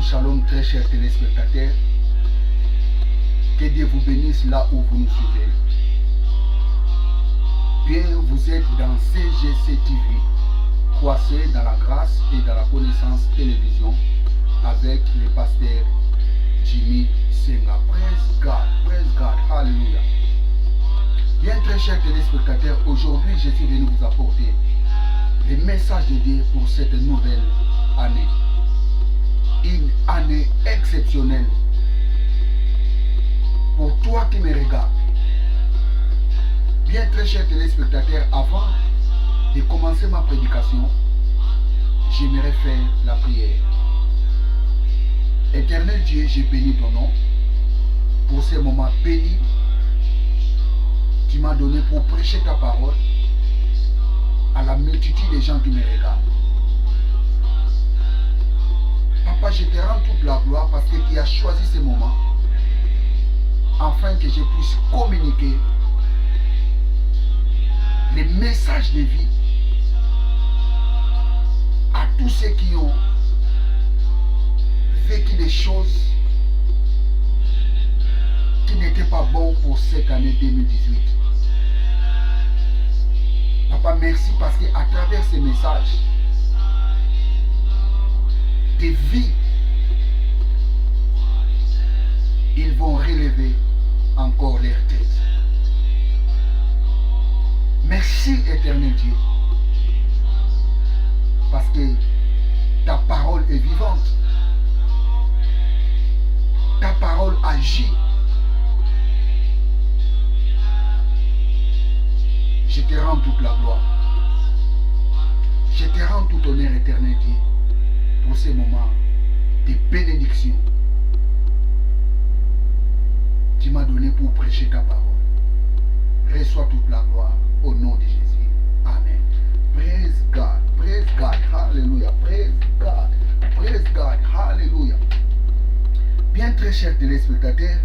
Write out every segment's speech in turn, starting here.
Shalom très chers téléspectateurs. Que Dieu vous bénisse là où vous nous suivez. Bien, vous êtes dans CGC TV, croissez dans la grâce et dans la connaissance télévision avec le pasteur Jimmy Senga. Praise God, hallelujah. Bien, très chers téléspectateurs, aujourd'hui je suis venu vous apporter le message de Dieu pour cette nouvelle année. Une année exceptionnelle. Pour toi qui me regardes, bien très chers téléspectateurs, avant de commencer ma prédication, j'aimerais faire la prière. Éternel Dieu, je bénis ton nom pour ces moments bénis. Tu m'as donné pour prêcher ta parole à la multitude des gens qui me regardent. Papa, je te rends toute la gloire parce que tu as choisi ces moments afin que je puisse communiquer les messages de vie à tous ceux qui ont vécu des choses qui n'étaient pas bonnes pour cette année 2018. Papa, merci parce qu'à travers ces messages, des vies, ils vont relever encore leur tête. Merci éternel Dieu, parce que ta parole est vivante, ta parole agit. Je te rends toute la gloire, je te rends tout honneur éternel Dieu pour ces moments de bénédiction. Tu m'as donné pour prêcher ta parole. Reçois toute la gloire au nom de Jésus. Amen. Praise God, hallelujah. Praise God, hallelujah. Bien très chers téléspectateurs,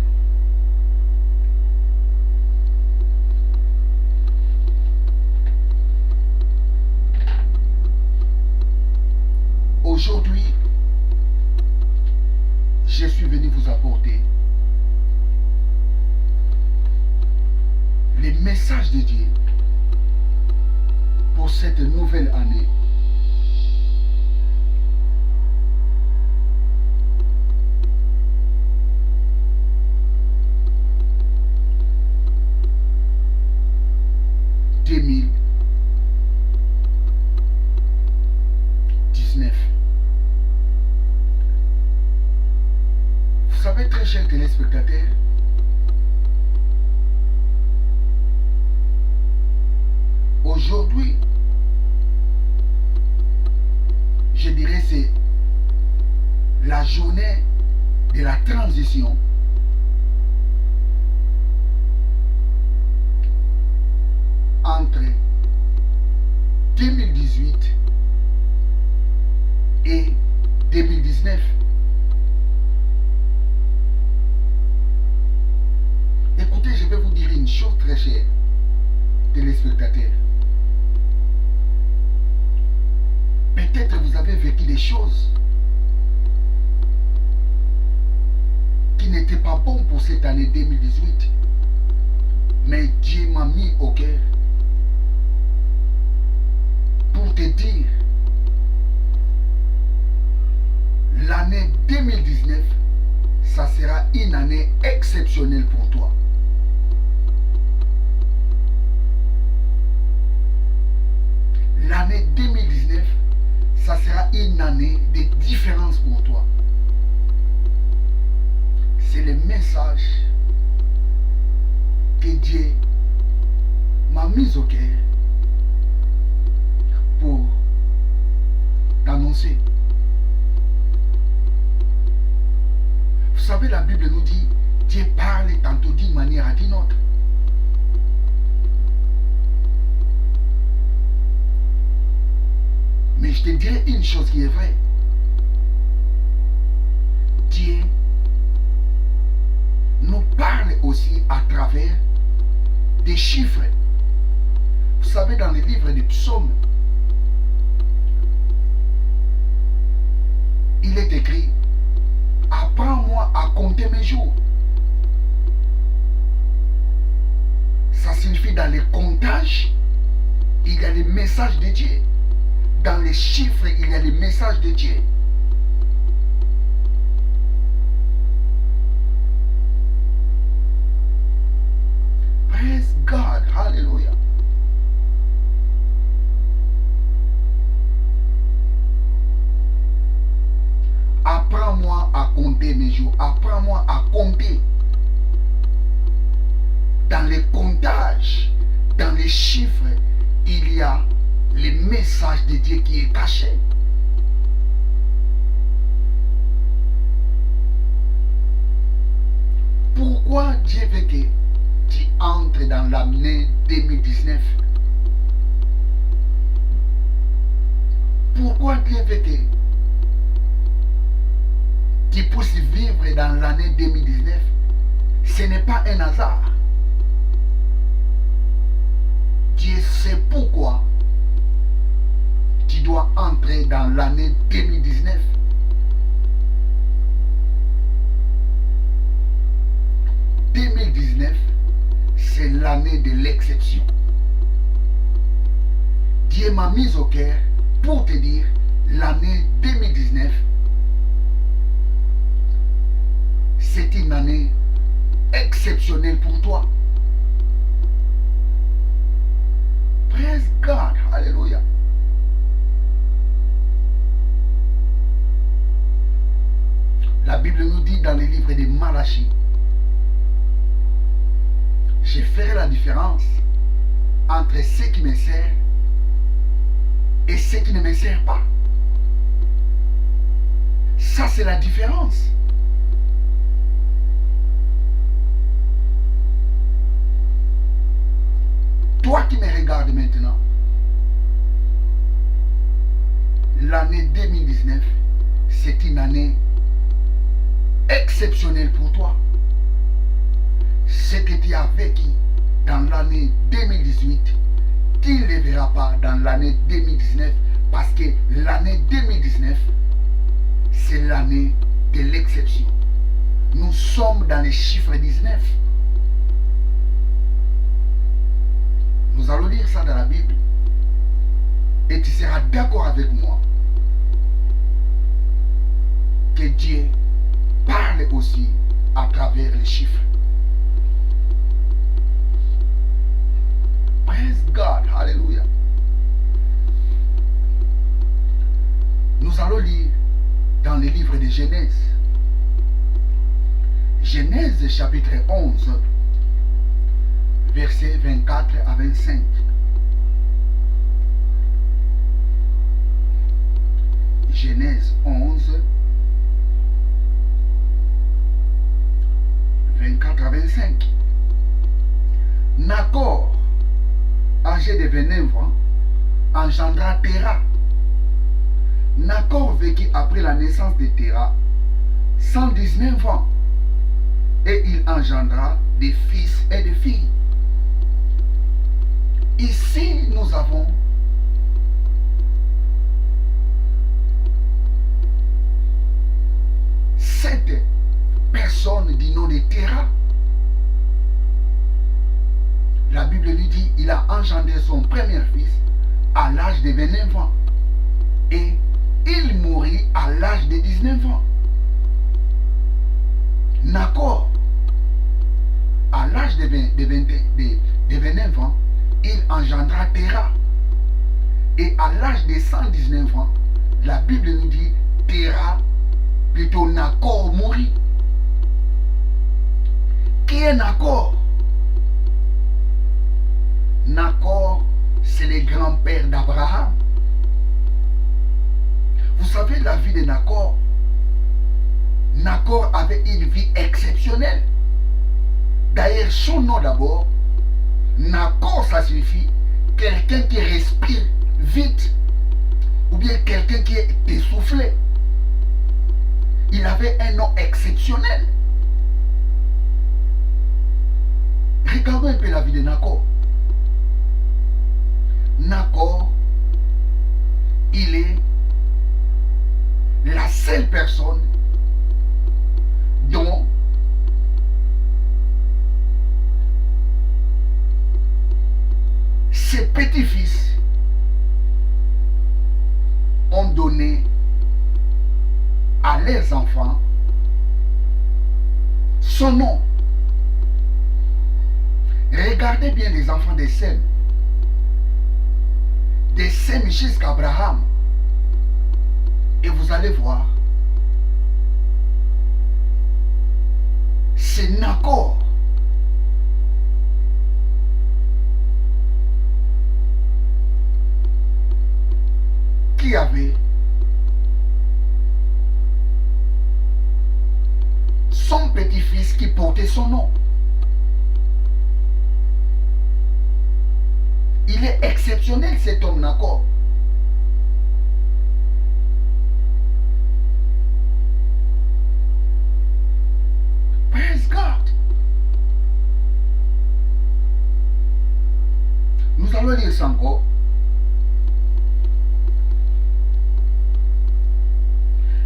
aujourd'hui, je suis venu vous apporter les messages de Dieu pour cette nouvelle année. Vous savez, très chers téléspectateurs, aujourd'hui, je dirais c'est la journée de la transition entre 2018 et 2019. Écoutez, je vais vous dire une chose très chère, téléspectateurs. Peut-être vous avez vécu des choses qui n'étaient pas bonnes pour cette année 2018. Mais Dieu m'a mis au cœur pour te dire, l'année 2019, ça sera une année exceptionnelle pour toi. L'année 2019, ça sera une année de différence pour toi. C'est le message que Dieu m'a mis au cœur pour t'annoncer. Vous savez, la Bible nous dit, Dieu parle tantôt d'une manière à d'une autre. Mais je te dirai une chose qui est vraie. Dieu nous parle aussi à travers des chiffres. Vous savez, dans le livre des psaumes, il est écrit apprends-moi à compter mes jours. Ça signifie dans les comptages, il y a les messages de Dieu. Dans les chiffres, il y a les messages de Dieu. Praise God. Hallelujah. Apprends-moi à compter mes jours. Apprends-moi à compter. Dans les comptages, dans les chiffres, il y a le message de Dieu qui est caché. Pourquoi Dieu veut que tu entres dans l'année 2019? Pourquoi Dieu veut que tu puisses vivre dans l'année 2019? Ce n'est pas un hasard. Dieu sait pourquoi tu dois entrer dans l'année 2019. « 2019, c'est l'année de l'exception. Dieu m'a mis au cœur pour te dire, l'année 2019, c'est une année exceptionnelle pour toi. Praise God. Alléluia. La Bible nous dit dans le livre de Malachie, je ferai la différence entre ceux qui me servent et ceux qui ne me servent pas. Ça, c'est la différence. Toi qui me regardes maintenant, l'année 2019, c'est une année exceptionnelle pour toi. Ce que tu as vécu dans l'année 2018, tu ne le verras pas dans l'année 2019, parce que l'année 2019, c'est l'année de l'exception. Nous sommes dans les chiffres 19. Nous allons lire ça dans la Bible et tu seras d'accord avec moi que Dieu parle aussi à travers les chiffres. Praise God, hallelujah. Nous allons lire dans le livre de Genèse. Genèse chapitre 11, versets 24 à 25. Genèse 11, 24 à 25. Nacor, âgé de 29 ans, engendra Téra. Nacor vécut après la naissance de Téra 119 ans, et il engendra des fils et des filles. Ici, nous avons cette personne du nom de Téra. La Bible nous dit qu'il a engendré son premier fils à l'âge de 29 ans. Et il mourit à l'âge de 19 ans. Nacor, à l'âge de 29 ans, il engendra Téra. Et à l'âge de 119 ans, la Bible nous dit Téra, plutôt Nacor mourit. Qui est Nacor? Nacor, c'est le grand-père d'Abraham. Vous savez la vie de Nacor? Nacor avait une vie exceptionnelle. D'ailleurs, son nom d'abord, Nacor, ça signifie quelqu'un qui respire vite, ou bien quelqu'un qui est essoufflé. Il avait un nom exceptionnel. Regardons un peu la vie de Nacor. Nacor, il est la seule personne dont ses petits-fils ont donné à leurs enfants son nom. Regardez bien les enfants de Sem jusqu'à Abraham, et vous allez voir, c'est Nacor qui avait son petit-fils qui portait son nom. Il est exceptionnel, cet homme Nacor. Praise God. Nous allons lire ça encore.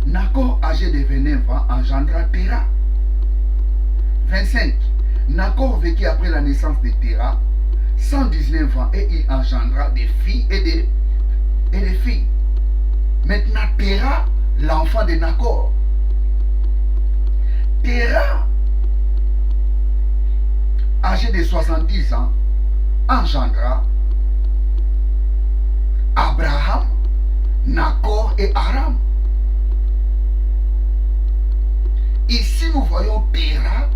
Nacor, âgé de 29 ans, engendra Terah. 25. Nacor vécut après la naissance de Terah 119 ans et il engendra des filles et des filles. Maintenant, Terah, l'enfant de Nacor. Terah, âgé de 70 ans, engendra Abraham, Nacor et Aram. Ici, nous voyons Terah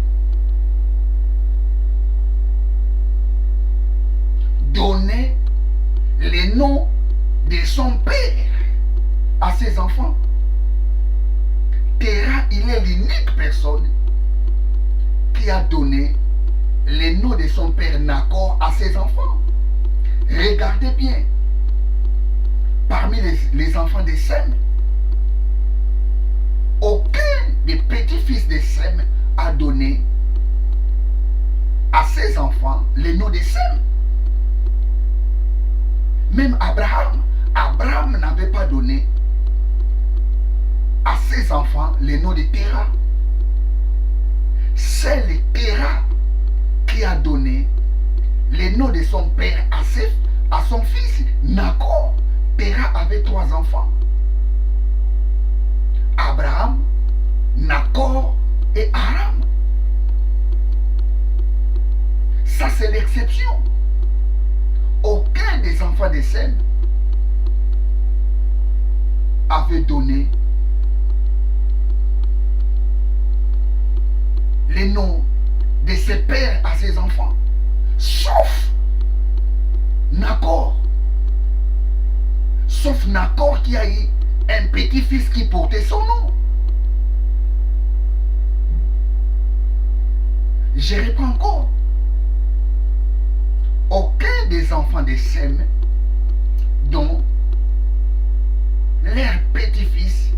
donner les noms de son père à ses enfants. Terah, il est l'unique personne qui a donné les noms de son père Nacor à ses enfants. Regardez bien, parmi les enfants de Sem, aucun des petits-fils de Sem a donné à ses enfants les noms de Sem. Même Abraham n'avait pas donné à ses enfants les noms de Terah. C'est le Terah qui a donné les noms de son père à son fils Nacor. Terah avait 3 enfants. Abraham, Nacor et Aram. Ça, c'est l'exception. Aucun des enfants de Sem avait donné les noms de ses pères à ses enfants, sauf Nacor. Sauf Nacor qui a eu un petit-fils qui portait son nom. Je reprends encore. Aucun des enfants de Sem dont leur petit-fils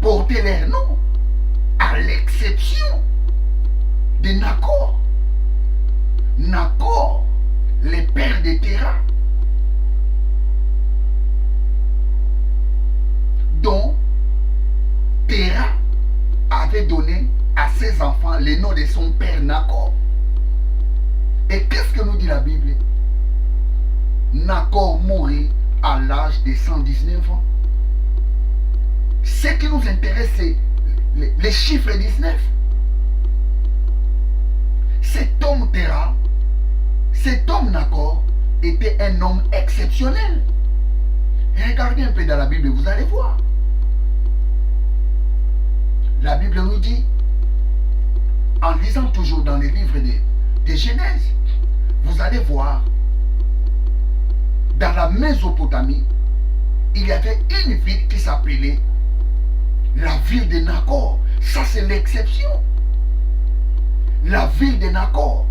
portait leur nom, à l'exception de Nacor. Nacor, le père de Terah, dont Terah avait donné à ses enfants les noms de son père Nacor. Et qu'est-ce que nous dit la Bible? Nacor mourut à l'âge de 119 ans. Ce qui nous intéresse, c'est les chiffres 19. Cet homme Terah, cet homme Nacor, était un homme exceptionnel. Regardez un peu dans la Bible, vous allez voir. La Bible nous dit, en lisant toujours dans les livres de Genèse, vous allez voir, dans la Mésopotamie, il y avait une ville qui s'appelait la ville de Nacor. Ça, c'est l'exception. La ville de Nacor.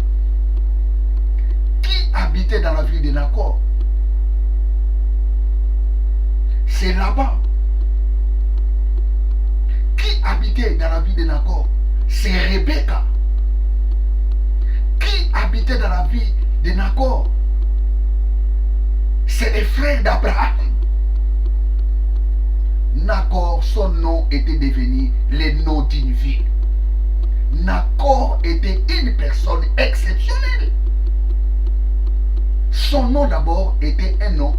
Qui habitait dans la ville de Nacor? C'est Laban. Qui habitait dans la ville de Nacor? C'est Rebecca. Qui habitait dans la ville de Nacor? C'est les frères d'Abraham. Nakor, son nom était devenu le nom d'une ville. Nakor était une personne exceptionnelle. Son nom d'abord était un nom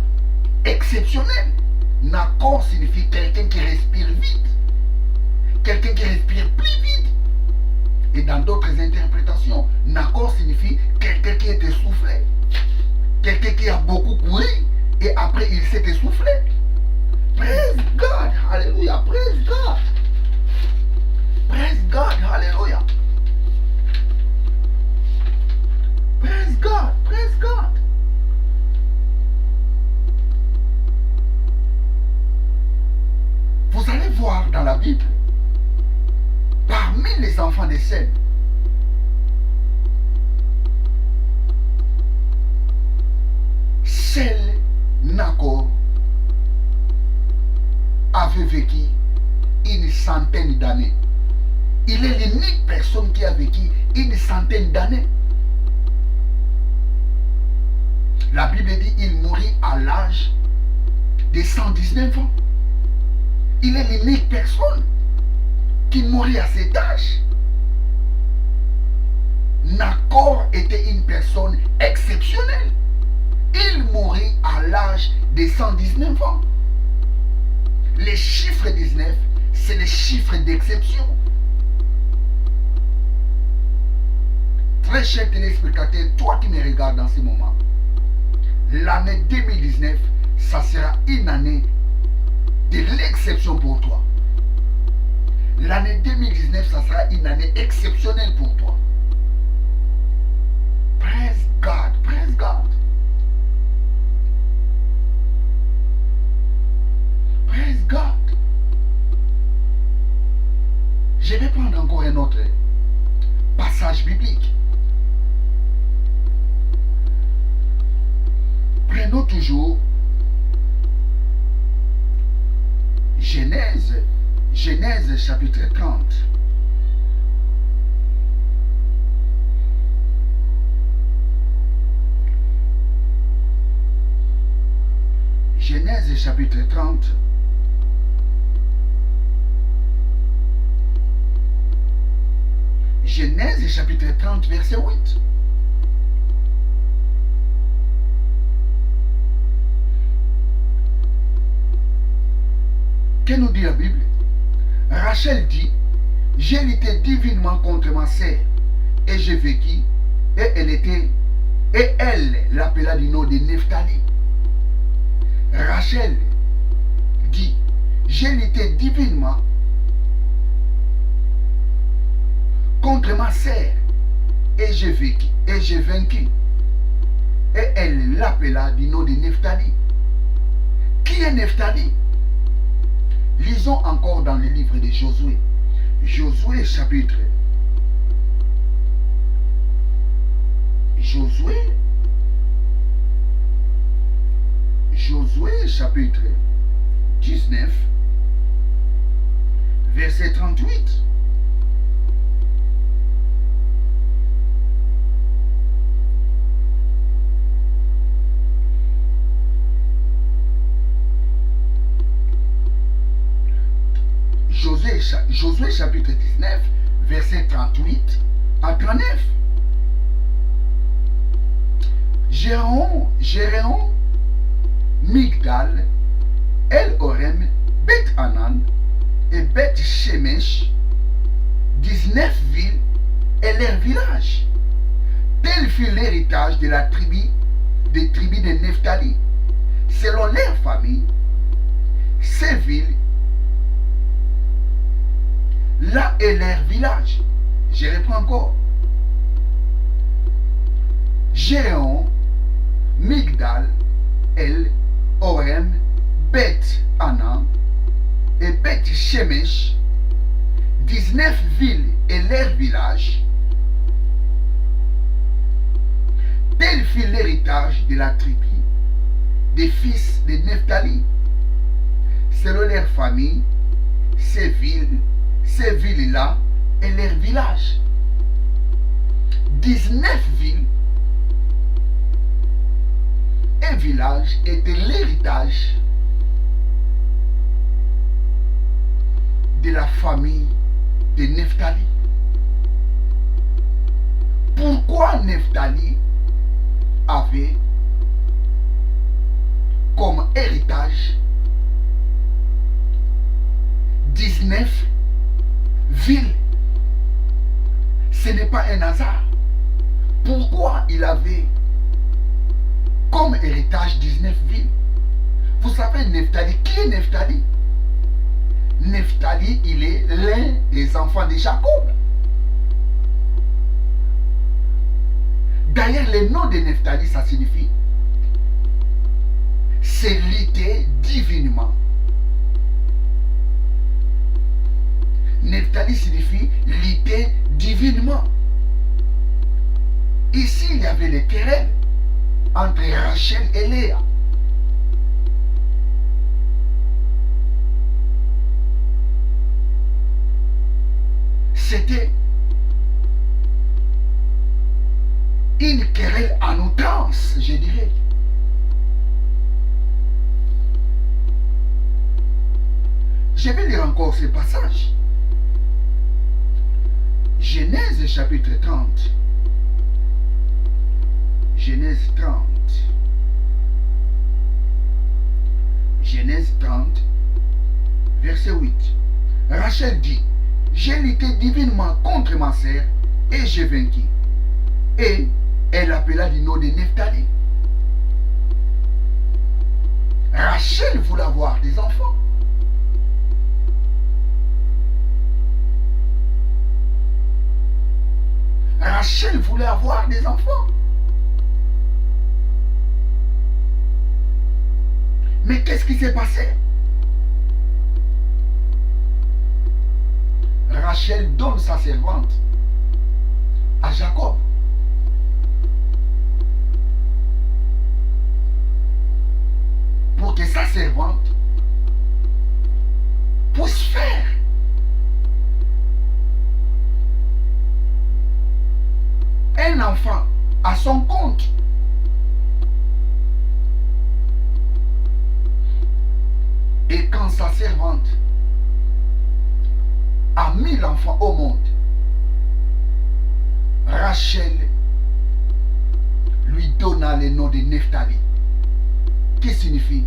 exceptionnel. Nakor signifie quelqu'un qui respire vite. Quelqu'un qui respire plus vite. Et dans d'autres interprétations, Nakor signifie quelqu'un qui est essoufflé. Quelqu'un qui a beaucoup couru et après il s'est essoufflé. Praise God, hallelujah, praise God. Praise God, hallelujah. Praise God, praise God. Vous allez voir dans la Bible, parmi les enfants des Sem, seul Nakor avait vécu une centaine d'années. Il est l'unique personne qui a vécu une centaine d'années. La Bible dit qu'il mourit à l'âge de 119 ans. Il est l'unique personne qui mourit à cet âge. Nakor était une personne exceptionnelle. Il mourit à l'âge de 119 ans. Le chiffre 19, c'est le chiffre d'exception. Très cher téléspectateur, toi qui me regardes dans ce moment, l'année 2019, ça sera une année de l'exception pour toi. L'année 2019, ça sera une année exceptionnelle pour toi. Praise God, praise God. Praise God. Je vais prendre encore un autre passage biblique. Prenons toujours Genèse chapitre 30. Genèse chapitre 30. Genèse chapitre 30, verset 8. Que nous dit la Bible? Rachel dit, j'ai lutté divinement contre ma sœur et j'ai vécu, et elle l'appela du nom de Nephtali. Rachel dit, j'ai lutté divinement contre ma sœur et j'ai vécu, et j'ai vaincu. Et elle l'appela du nom de Nephtali. Qui est Nephtali? Lisons encore dans le livre de Josué. Josué chapitre 19, verset 38. Josué chapitre 19, verset 38 à 39. Jéréon, Migdal, El Orem, Beth Anan et Beth Shemesh, 19 villes et leurs villages. Tel fut l'héritage de la des tribus de Nephtali, selon leur famille. Ces villes là est leur village. Je reprends encore. Jéréon, Migdal, El, Orem, Beth Anan et Beth Shemesh, 19 villes et leurs villages. Tel fut l'héritage de la tribu des fils de Nephtali, selon leur famille, ces villes-là et leurs villages. 19 villes et villages étaient l'héritage de la famille de Nephtali. Pourquoi Nephtali avait comme héritage 19 villes? Ce n'est pas un hasard. Pourquoi il avait comme héritage 19 villes? Vous savez, Nephtali, qui est Nephtali? Nephtali, il est l'un des enfants de Jacob. D'ailleurs, le nom de Nephtali, ça signifie c'est lité divinement. Nephtali signifie lité divinement. Ici, il y avait les querelles entre Rachel et Léa. C'était une querelle en outrance, je dirais. Je vais lire encore ce passage. Genèse chapitre 30. Genèse 30. Genèse 30, verset 8. Rachel dit, j'ai lutté divinement contre ma sœur et j'ai vaincu. Et elle appela du nom de Nephtali. Rachel voulait avoir des enfants. Rachel voulait avoir des enfants. Mais qu'est-ce qui s'est passé? Rachel donne sa servante à Jacob. Pour que sa servante puisse faire un enfant à son compte. Et quand sa servante a mis l'enfant au monde, Rachel lui donna le nom de Nephtali, qui signifie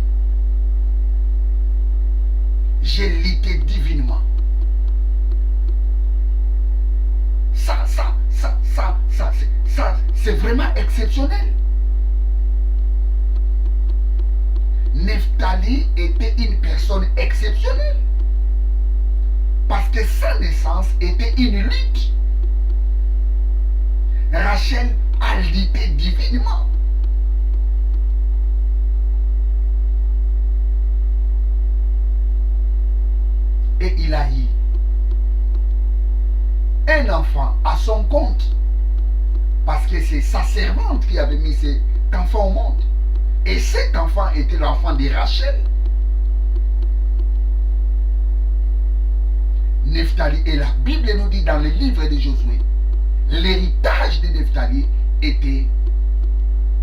j'ai lutté divinement. Ça, c'est vraiment exceptionnel. Nephtali était une personne exceptionnelle. Parce que sa naissance était une lutte. Rachel a lutté divinement. Et il a eu un enfant à son compte. Parce que c'est sa servante qui avait mis cet enfant au monde. Et cet enfant était l'enfant de Rachel. Nephtali, et la Bible nous dit dans le livre de Josué, l'héritage de Nephtali était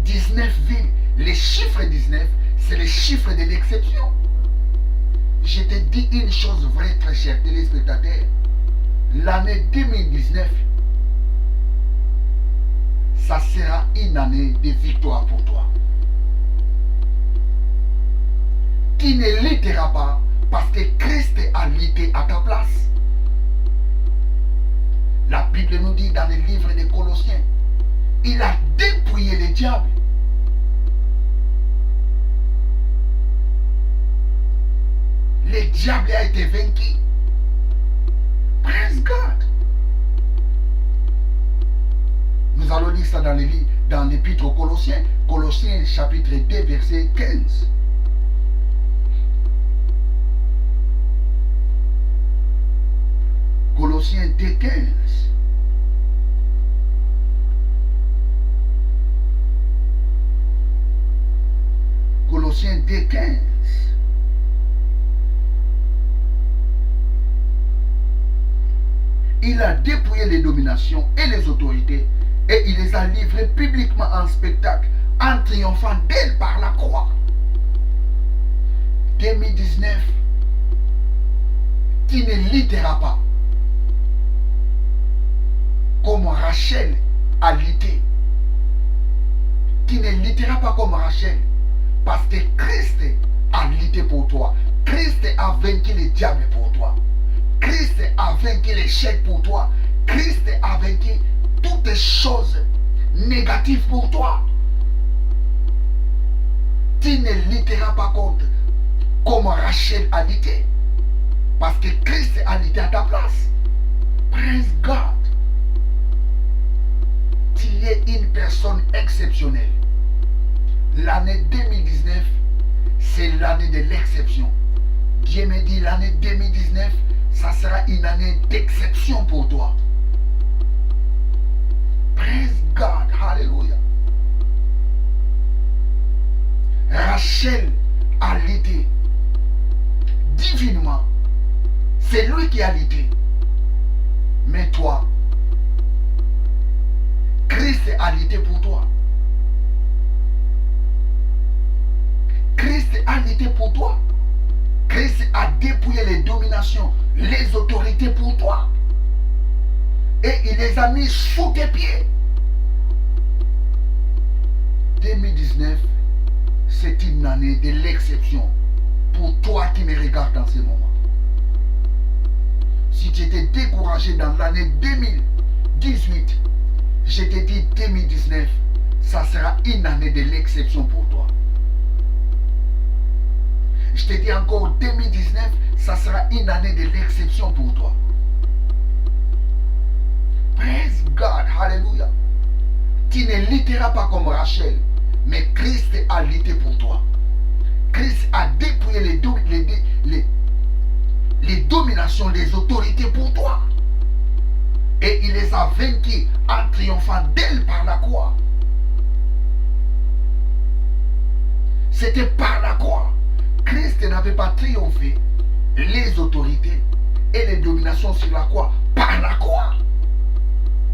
19 villes. Le chiffre 19, c'est le chiffre de l'exception. Je te dis une chose vraie, très chers téléspectateurs. L'année 2019, ça sera une année de victoire pour toi. Qui ne luttera pas parce que Christ a lutté à ta place. La Bible nous dit dans le livre des Colossiens, il a dépouillé le diable. Le diable a été vaincu. Praise God. Nous allons lire ça dans l'épître aux Colossiens. Colossiens chapitre 2 verset 15. Colossiens 2, 15. Colossiens 2, 15. Il a dépouillé les dominations et les autorités et il les a livrées publiquement en spectacle en triomphant d'elles par la croix. 2019, Tu ne lutteras pas comme Rachel a lutté. Tu ne lutteras pas comme Rachel, parce que Christ a lutté pour toi. Christ a vaincu le diable pour toi. Christ a vaincu l'échec pour toi. Christ a vaincu toutes les choses négatives pour toi. Tu ne lutteras pas contre comme Rachel a lutté, parce que Christ a lutté à ta place. Praise God. Tu es une personne exceptionnelle. L'année 2019, c'est l'année de l'exception. Dieu me dit l'année 2019, ça sera une année d'exception pour toi. Praise God. Hallelujah. Rachel a lutté divinement. C'est lui qui a lutté. Mais toi, Christ a lutté pour toi. Christ a lutté pour toi. Christ a dépouillé les dominations, les autorités pour toi. Et il les a mis sous tes pieds. 2019, c'est une année de l'exception pour toi qui me regardes dans ce moment. Si tu étais découragé dans l'année 2018, je te dis 2019, ça sera une année de l'exception pour toi. Je te dis encore 2019, ça sera une année de l'exception pour toi. Praise God, hallelujah. Tu ne lutteras pas comme Rachel, mais Christ a lutté pour toi. Christ a dépouillé les dominations, les autorités pour toi. Et il les a vaincus en triomphant d'elle par la croix. C'était par la croix. Christ n'avait pas triomphé les autorités et les dominations sur la croix par la croix.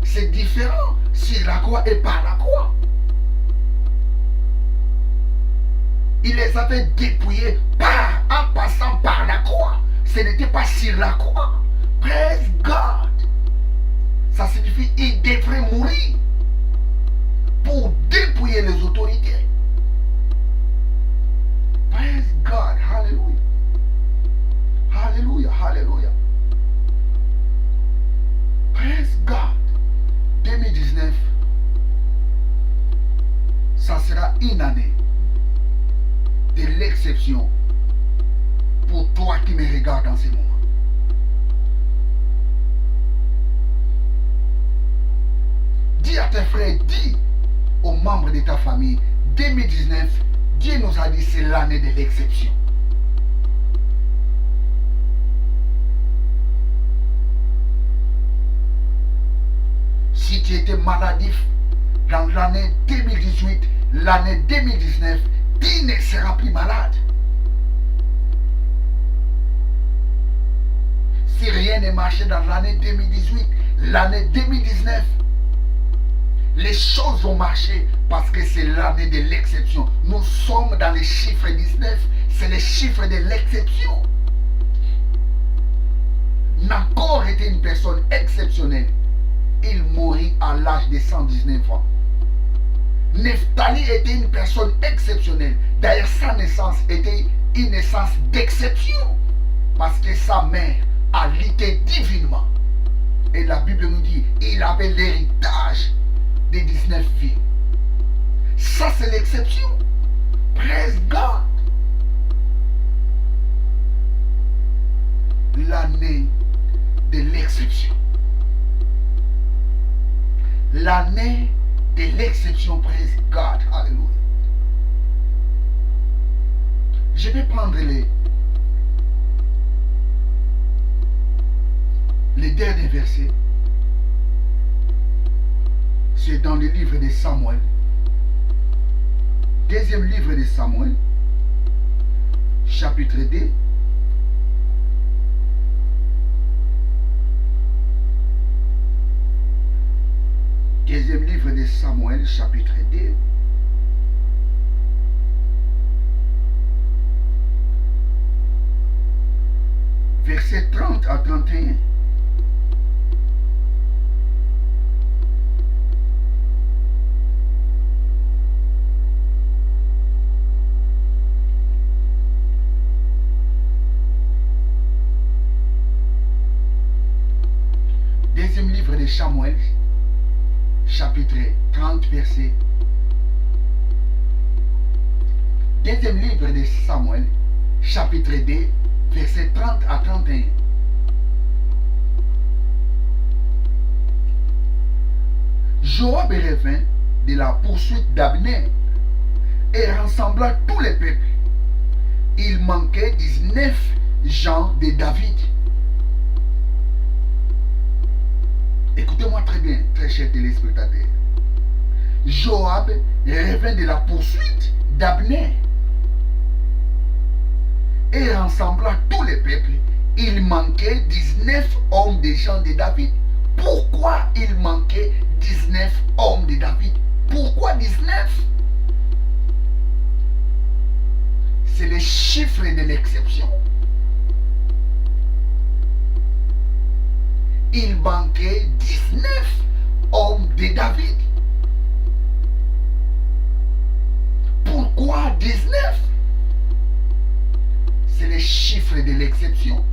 C'est différent sur la croix et par la croix. Il les avait dépouillés en passant par la croix. Ce n'était pas sur la croix. Praise God. Ça signifie qu'il devrait mourir pour dépouiller les autorités. Praise God. Hallelujah. Hallelujah. Hallelujah. Praise God. 2019, ça sera une année de l'exception pour toi qui me regardes dans ce moment. Dis à tes frères, dis aux membres de ta famille, 2019, Dieu nous a dit c'est l'année de l'exception. Si tu étais maladif dans l'année 2018, l'année 2019, tu ne seras plus malade. Si rien ne marchait dans l'année 2018, l'année 2019, les choses vont marcher parce que c'est l'année de l'exception. Nous sommes dans les chiffres 19, c'est les chiffres de l'exception. Nacor était une personne exceptionnelle. Il mourut à l'âge de 119 ans. Nephtali était une personne exceptionnelle. D'ailleurs, sa naissance était une naissance d'exception. Parce que sa mère a lutté divinement. Et la Bible nous dit, il avait l'héritage des 19 filles. Ça, c'est l'exception. Praise God. L'année de l'exception. L'année de l'exception, praise God. Alléluia. Je vais prendre les derniers versets. C'est dans le livre de Samuel. Deuxième livre de Samuel, chapitre 2. Deuxième livre de Samuel, chapitre 2. versets 30 à 31. Deuxième livre de Samuel, chapitre 30, verset. Deuxième livre de Samuel, chapitre 2, verset 30 à 31. Joab revint de la poursuite d'Abner et rassembla tous les peuples. Il manquait 19 gens de David. Écoutez-moi très bien, très chers téléspectateurs. Joab revint de la poursuite d'Abner et rassembla tous les peuples. Il manquait 19 hommes des gens de David. Pourquoi il manquait 19 hommes de David? Pourquoi 19? C'est le chiffre de l'exception. Il manquait 19 hommes de David. Pourquoi 19? C'est le chiffre de l'exception.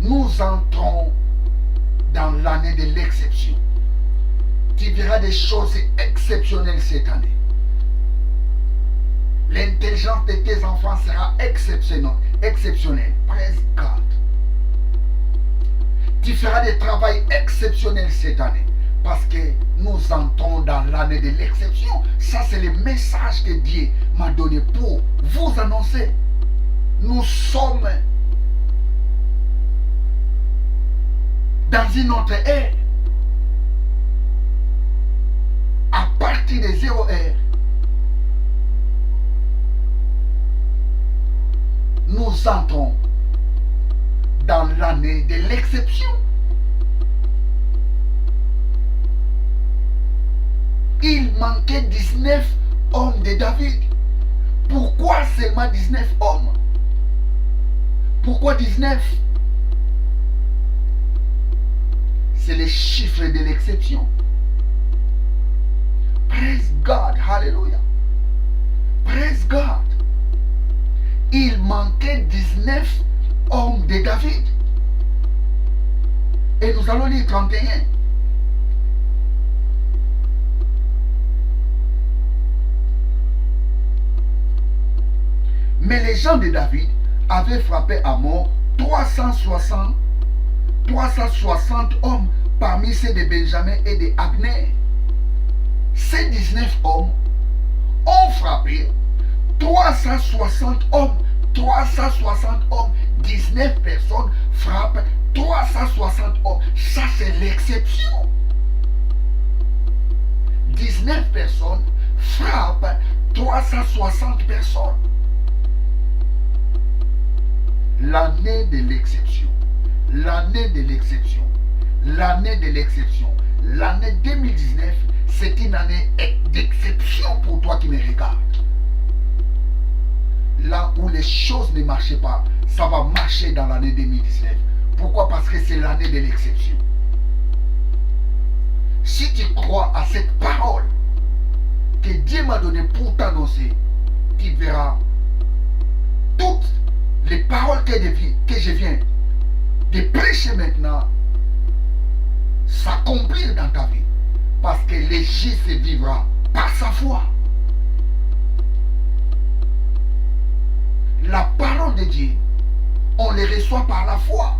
Nous entrons dans l'année de l'exception. Tu verras des choses exceptionnelles cette année. L'intelligence de tes enfants sera exceptionnelle. Praise God. Tu feras des travails exceptionnels cette année. Parce que nous entrons dans l'année de l'exception. Ça, c'est le message que Dieu m'a donné pour vous annoncer. Nous sommes dans une autre ère. À partir de 0 heure, nous entrons dans l'année de l'exception. Il manquait 19 hommes de David. Pourquoi seulement 19 hommes? Pourquoi 19? C'est le chiffre de l'exception. Praise God. Hallelujah. Praise God. Il manquait 19 hommes de David. Et nous allons lire 31. Mais les gens de David avaient frappé à mort 360 hommes parmi ceux de Benjamin et de Abner. Ces 19 hommes ont frappé 360 hommes. 360 hommes. 19 personnes frappent 360 hommes. Ça, c'est l'exception. 19 personnes frappent 360 personnes. L'année de l'exception. L'année de l'exception. L'année de l'exception. L'année 2019, c'est une année d'exception pour toi qui me regardes. Là où les choses ne marchaient pas, ça va marcher dans l'année 2019. Pourquoi? Parce que c'est l'année de l'exception. Si tu crois à cette parole que Dieu m'a donnée pour t'annoncer, tu verras toutes les paroles que je viens de prêcher maintenant s'accomplir dans ta vie. Parce que le juste vivra par sa foi. La parole de Dieu, on les reçoit par la foi.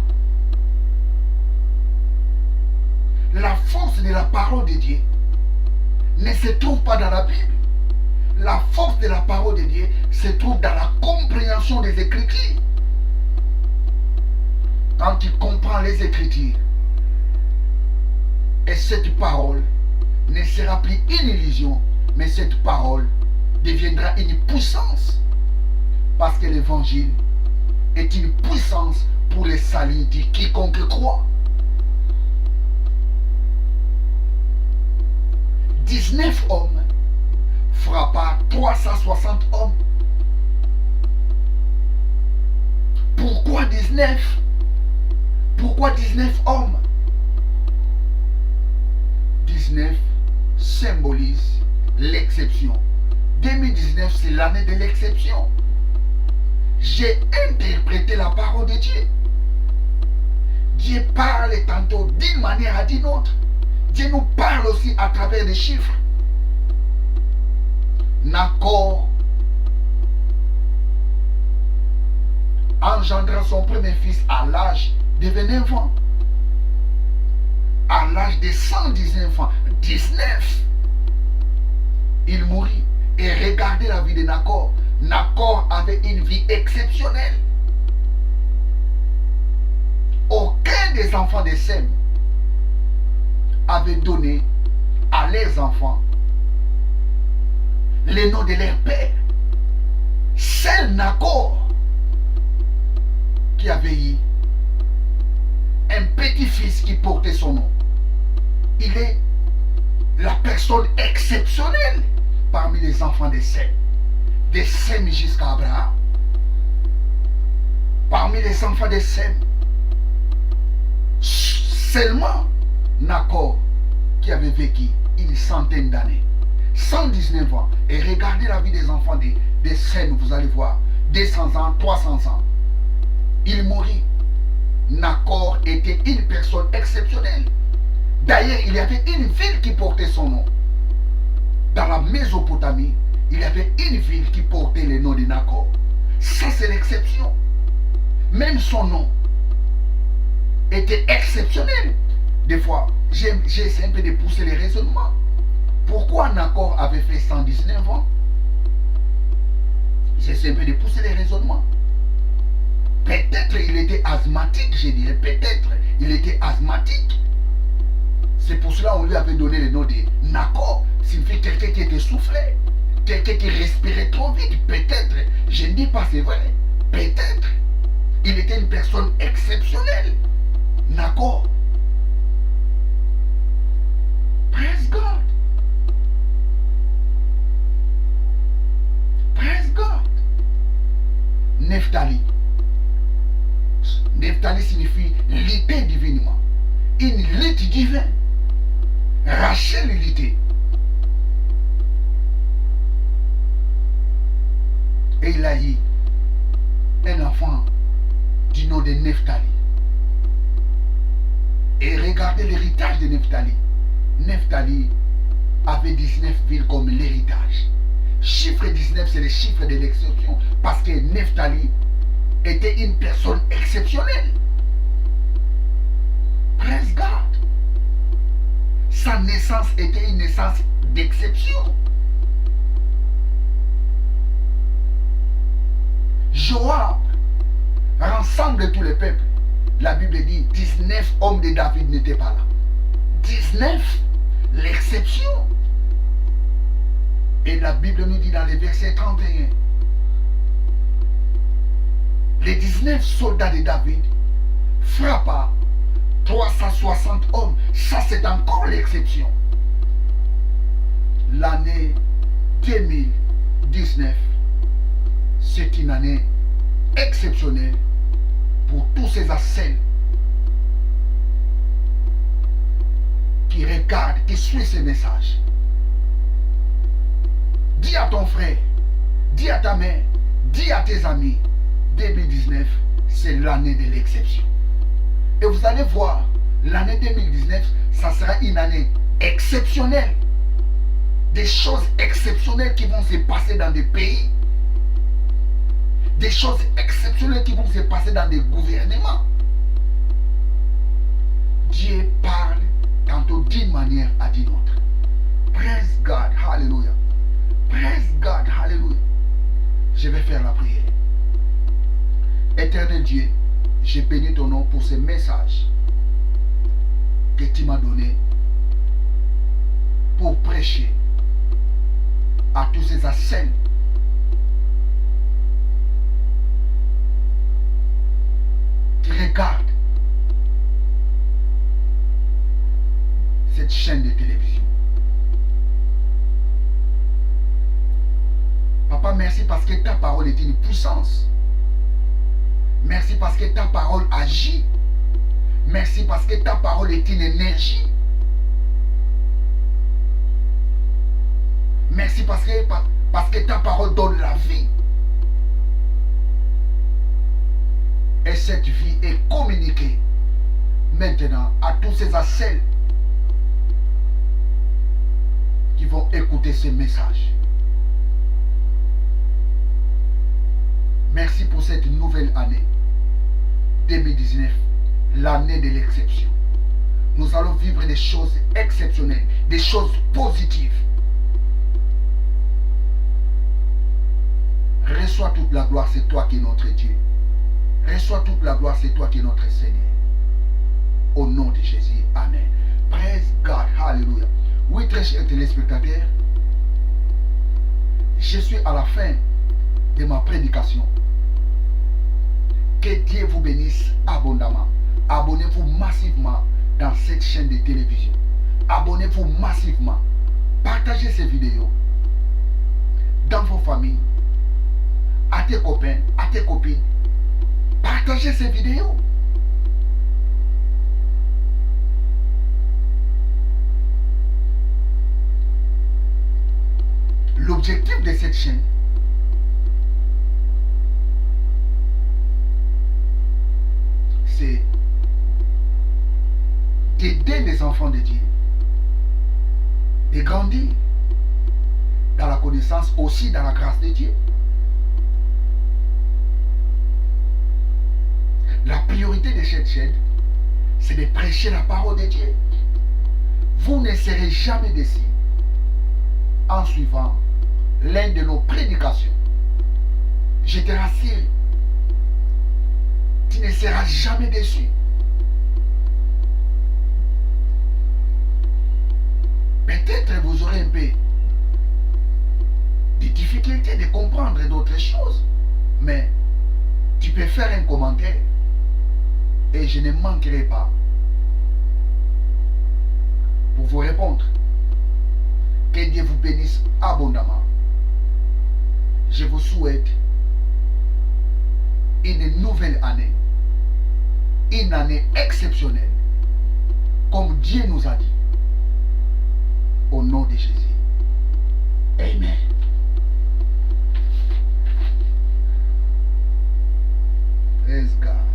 La force de la parole de Dieu ne se trouve pas dans la Bible. La force de la parole de Dieu se trouve dans la compréhension des Écritures. Quand tu comprends les Écritures, et cette parole ne sera plus une illusion, mais cette parole deviendra une puissance. Parce que l'évangile est une puissance pour le salut de quiconque croit. 19 hommes frappa 360 hommes. Pourquoi 19? Pourquoi 19 hommes? 19 symbolise l'exception. 2019, c'est l'année de l'exception. J'ai interprété la parole de Dieu. Dieu parle tantôt d'une manière à d'une autre. Dieu nous parle aussi à travers des chiffres. Nacor engendra son premier fils à l'âge de 29 ans. À l'âge de 119 ans, 19, il mourut. Et regardez la vie de Nacor. Nacor avait une vie exceptionnelle. Aucun des enfants de Sem avait donné à leurs enfants le nom de leur père. Seul Nacor qui avait eu un petit-fils qui portait son nom. Il est la personne exceptionnelle parmi les enfants de Sem. De Sem jusqu'à Abraham. Parmi les enfants de Sem, seulement Nacor qui avait vécu une centaine d'années. 119 ans. Et regardez la vie des enfants de Sem, vous allez voir. 200 ans, 300 ans. Il mourut. Nacor était une personne exceptionnelle. D'ailleurs, il y avait une ville qui portait son nom. Dans la Mésopotamie, il y avait une ville qui portait le nom de Nacor. Ça, c'est l'exception. Même son nom était exceptionnel. Des fois, j'essaie un peu de pousser les raisonnements. Pourquoi Nacor avait fait 119 ans? J'essaie un peu de pousser les raisonnements. Peut-être il était asthmatique, je dirais. Peut-être il était asthmatique. C'est pour cela qu'on lui avait donné le nom de Nacor. Signifie quelqu'un qui était soufflé. Quelqu'un qui respirait trop vite. Peut-être. Je ne dis pas c'est vrai. Peut-être. Il était une personne exceptionnelle. Nacor. Praise God. Praise God. Nephtali. Nephtali signifie lutter divinement. Une lutte divine. Rachel luttait. Et il a eu un enfant du nom de Nephtali. Et regardez l'héritage de Nephtali. Nephtali avait 19 villes comme l'héritage. Chiffre 19, c'est le chiffre de l'exception. Parce que Nephtali était une personne exceptionnelle. Praise God. Sa naissance était une naissance d'exception. Joab rassemble tous les peuples. La Bible dit 19 hommes de David n'étaient pas là. 19, l'exception. Et la Bible nous dit dans le verset 31, les 19 soldats de David frappa 360 hommes. Ça, c'est encore l'exception. L'année 2019, c'est une année exceptionnelle pour tous ces ascènes qui regardent, qui suivent ces messages. Dis à ton frère, dis à ta mère, dis à tes amis, 2019, c'est l'année de l'exception. Et vous allez voir, l'année 2019, ça sera une année exceptionnelle. Des choses exceptionnelles qui vont se passer dans des pays. Des choses exceptionnelles qui vont se passer dans des gouvernements. Dieu parle tantôt d'une manière à d'une autre. Praise God, hallelujah. Praise God, hallelujah. Je vais faire la prière. Éternel Dieu, je bénis ton nom pour ce message que tu m'as donné pour prêcher à tous ces ascènes qui regardent cette chaîne de télévision. Papa, merci parce que ta parole est une puissance. Merci parce que ta parole agit. Merci parce que ta parole est une énergie. Merci parce que ta parole donne la vie. Et cette vie est communiquée maintenant à tous ces celles qui vont écouter ce message. Merci pour cette nouvelle année 2019, l'année de l'exception. Nous allons vivre des choses exceptionnelles, des choses positives. Reçois toute la gloire, c'est toi qui es notre Dieu. Reçois toute la gloire, c'est toi qui es notre Seigneur. Au nom de Jésus, amen. Praise God, hallelujah. Oui, très chers téléspectateurs, je suis à la fin de ma prédication. Que Dieu vous bénisse abondamment. Abonnez-vous massivement dans cette chaîne de télévision. Abonnez-vous massivement. Partagez ces vidéos dans vos familles, à tes copains, à tes copines. Partagez ces vidéos. L'objectif de cette chaîne, c'est d'aider les enfants de Dieu, de grandir dans la connaissance, aussi dans la grâce de Dieu. La priorité de cette chaîne, c'est de prêcher la parole de Dieu. Vous ne serez jamais déçus en suivant l'un de nos prédications. Je te rassure, tu ne seras jamais déçu. Peut-être vous aurez un peu de difficulté de comprendre d'autres choses, mais tu peux faire un commentaire et je ne manquerai pas pour vous répondre. Que Dieu vous bénisse abondamment. Je vous souhaite une nouvelle année, une année exceptionnelle, comme Dieu nous a dit. Au nom de Jésus. Amen. Praise God.